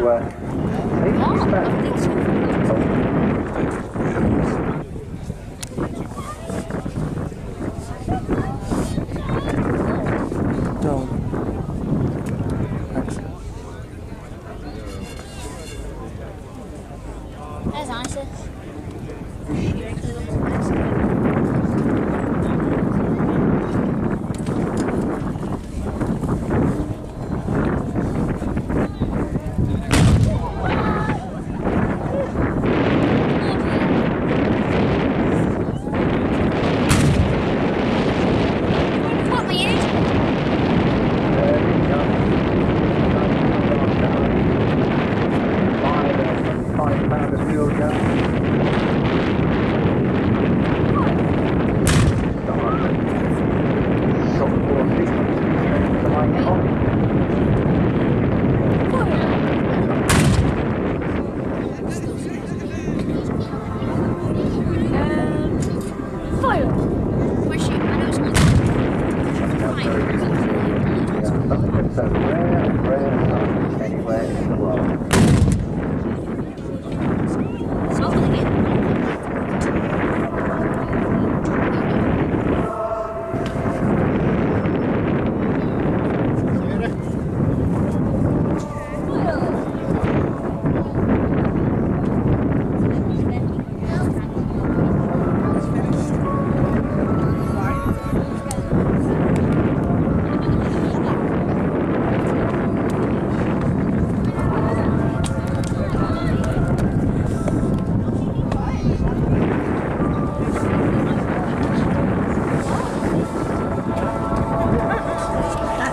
take you back. There's ISIS.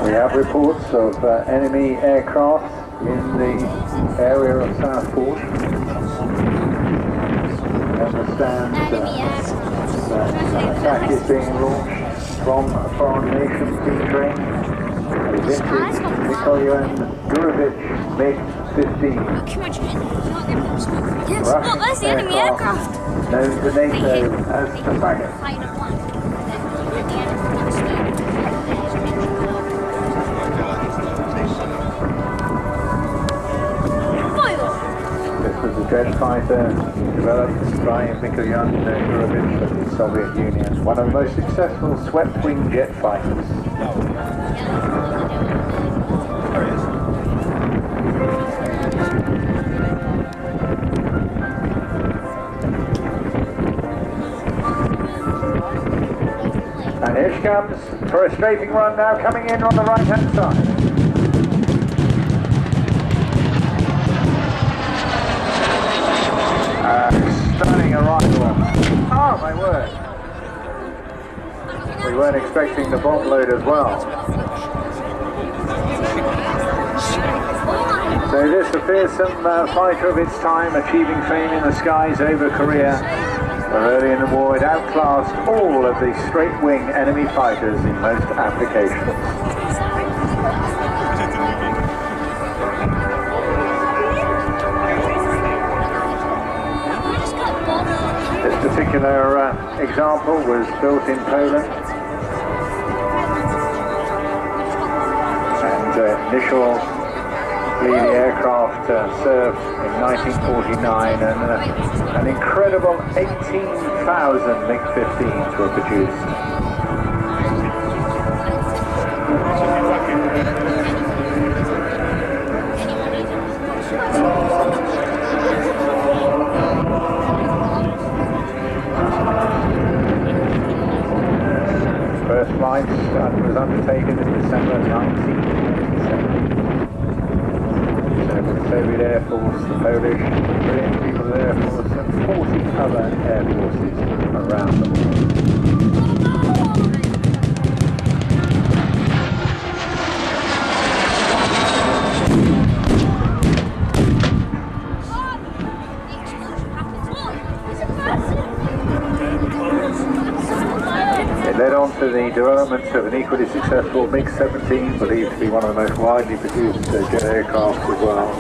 We have reports of enemy aircraft in the area of Southport. We understand that an attack is being launched from a foreign nation featuring a vintage Mikoyan Gurevich MiG-15. Yes, look, there's the enemy aircraft. Known to NATO as the Faggot. Jet fighter developed by Mikoyan Gurevich of the Soviet Union, one of the most successful swept-wing jet fighters. And here she comes for a strafing run now, coming in on the right-hand side. Stunning arrival. Oh my word. We weren't expecting the bomb load as well. So this a fearsome fighter of its time, achieving fame in the skies over Korea, where early in the war it outclassed all of the straight-wing enemy fighters in most applications. This particular example was built in Poland, and initially the aircraft served in 1949, and an incredible 18,000 MiG-15s were produced. First flight was undertaken in December 1987. So the Soviet Air Force, the Polish, Korean People's Air Force, and 40 other air forces around the world. Led on to the development of an equally successful MiG-17, believed to be one of the most widely produced jet aircraft as well.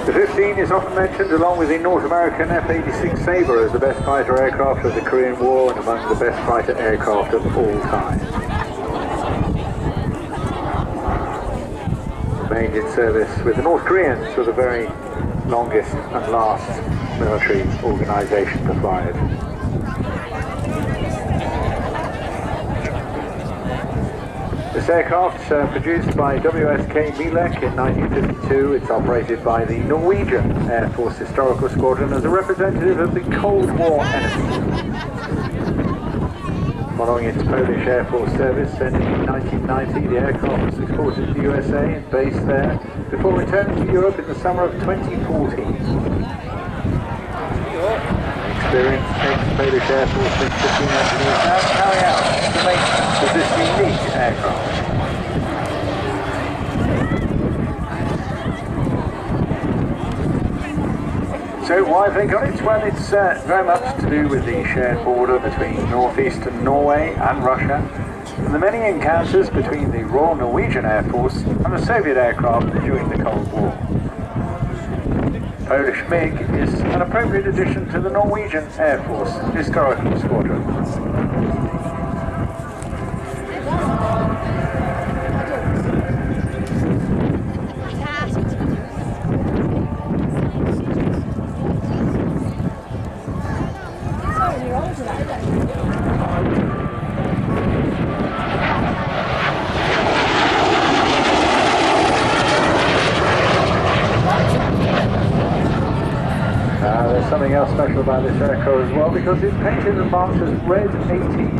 The 15 is often mentioned along with the North American F-86 Sabre as the best fighter aircraft of the Korean War and among the best fighter aircraft of all time. The remained in service with the North Koreans were the very longest and last military organisation to fly it. This aircraft produced by WSK Milek in 1952. It's operated by the Norwegian Air Force Historical Squadron as a representative of the Cold War enemy. Following its Polish Air Force service ending in 1990, the aircraft was exported to the USA and based there before returning to Europe in the summer of 2014. Experienced ex-Polish Air Force MiG-15 engineers now carry out the maintenance of this unique aircraft. So why have they got it? Well, it's very much to do with the shared border between northeastern Norway and Russia, and the many encounters between the Royal Norwegian Air Force and the Soviet aircraft during the Cold War. Polish MiG is an appropriate addition to the Norwegian Air Force Historical Squadron. There's something else special about this aircraft as well, because it's painted and marked as Red 18.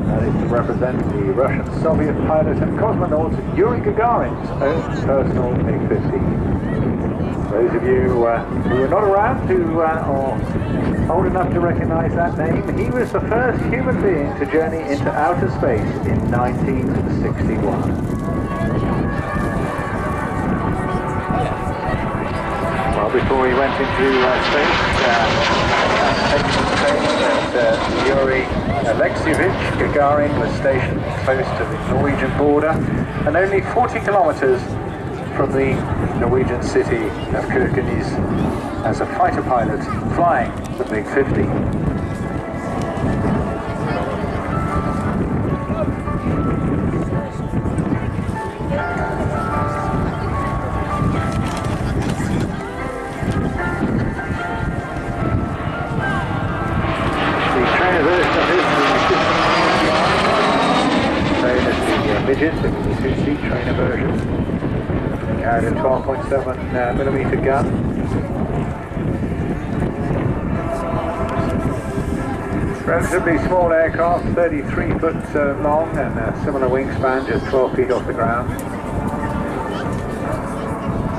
That is to represent the Russian-Soviet pilot and cosmonaut Yuri Gagarin's own personal MiG-15. Those of you who were not around or old enough to recognize that name, he was the first human being to journey into outer space in 1961. Before he went into space, taking that Yuri Alexeyevich Gagarin was stationed close to the Norwegian border and only 40 kilometers from the Norwegian city of Kirkenes as a fighter pilot flying the MiG-15. Midget, the two-seat trainer version, carried a 12.7mm gun. Relatively small aircraft, 33 foot long and a similar wingspan, just 12 feet off the ground.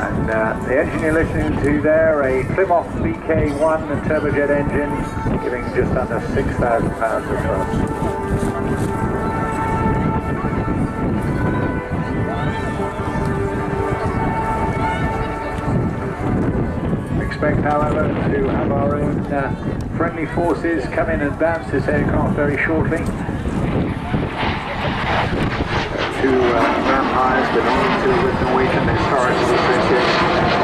And the engine you're listening to there, a Plymouth VK1 turbojet engine, giving just under 6,000 pounds of thrust. Expect, however, to have our own friendly forces come in and bounce this aircraft very shortly. Two vampires belonging to the Norwegian Historical Association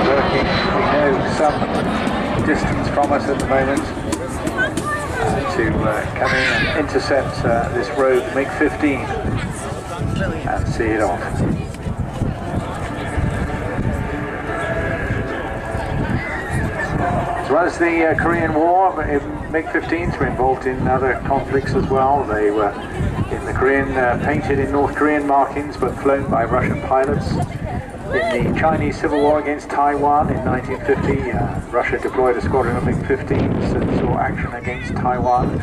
working, we know, some distance from us at the moment to come in and intercept this rogue MiG-15 and see it off. As well as the Korean War, MiG-15s were involved in other conflicts as well. They were in the Korean, painted in North Korean markings, but flown by Russian pilots. In the Chinese Civil War against Taiwan in 1950, Russia deployed a squadron of MiG-15s that saw action against Taiwan.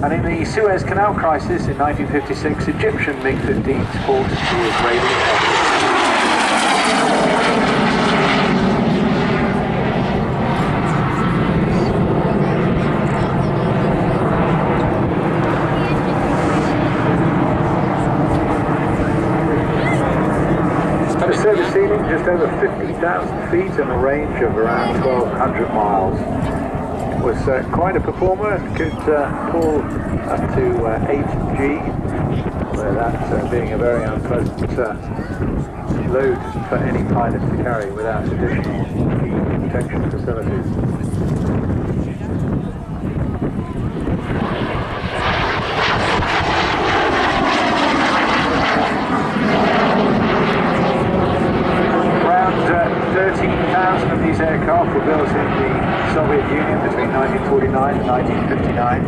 And in the Suez Canal crisis in 1956, Egyptian MiG-15s fought the Israeli Air Force. Service ceiling just over 50,000 feet and a range of around 1,200 miles. It was quite a performer and could pull up to 8G, where that being a very unpleasant load for any pilot to carry without additional heat protection facilities. aircraft were built in the Soviet Union between 1949 and 1959,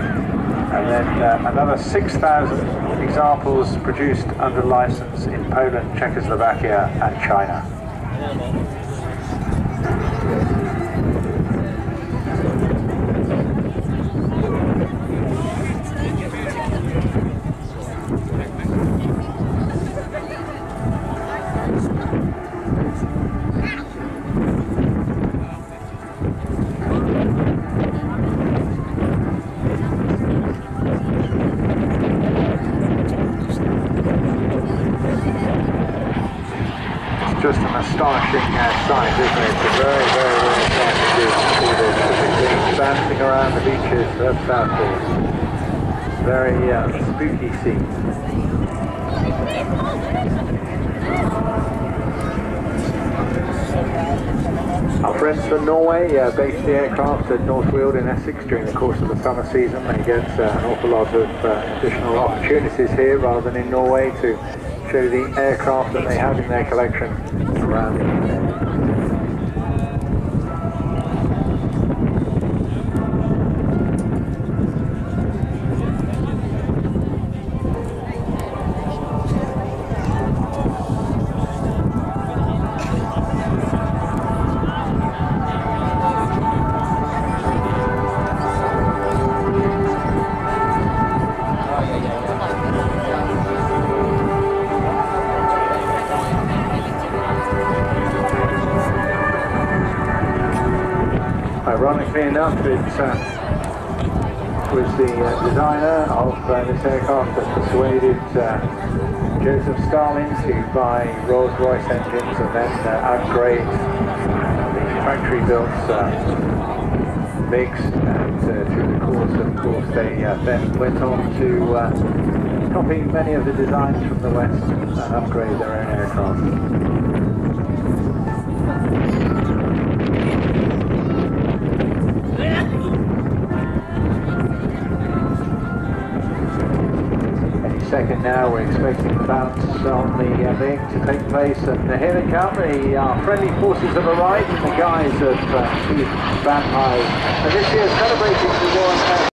and then another 6,000 examples produced under license in Poland, Czechoslovakia and China. Just an astonishing sight, isn't it? It's a very, very, very sight to see the Pacific dancing around the beaches of Southport. Very spooky scene. Our friends from Norway based the aircraft at North Weald in Essex during the course of the summer season. They get an awful lot of additional opportunities here rather than in Norway to show the aircraft that they have in their collection around the UK. Ironically enough, it was the designer of this aircraft that persuaded Joseph Stalin to buy Rolls-Royce engines and then upgrade the factory-built MiGs, and through the course, of course, they then went on to copy many of the designs from the West and upgrade their own aircraft. Second now, we're expecting the bounce on the MiG to take place, and here they come. The friendly forces have arrived in the guise of Steve Van High, and this year celebrating the Royal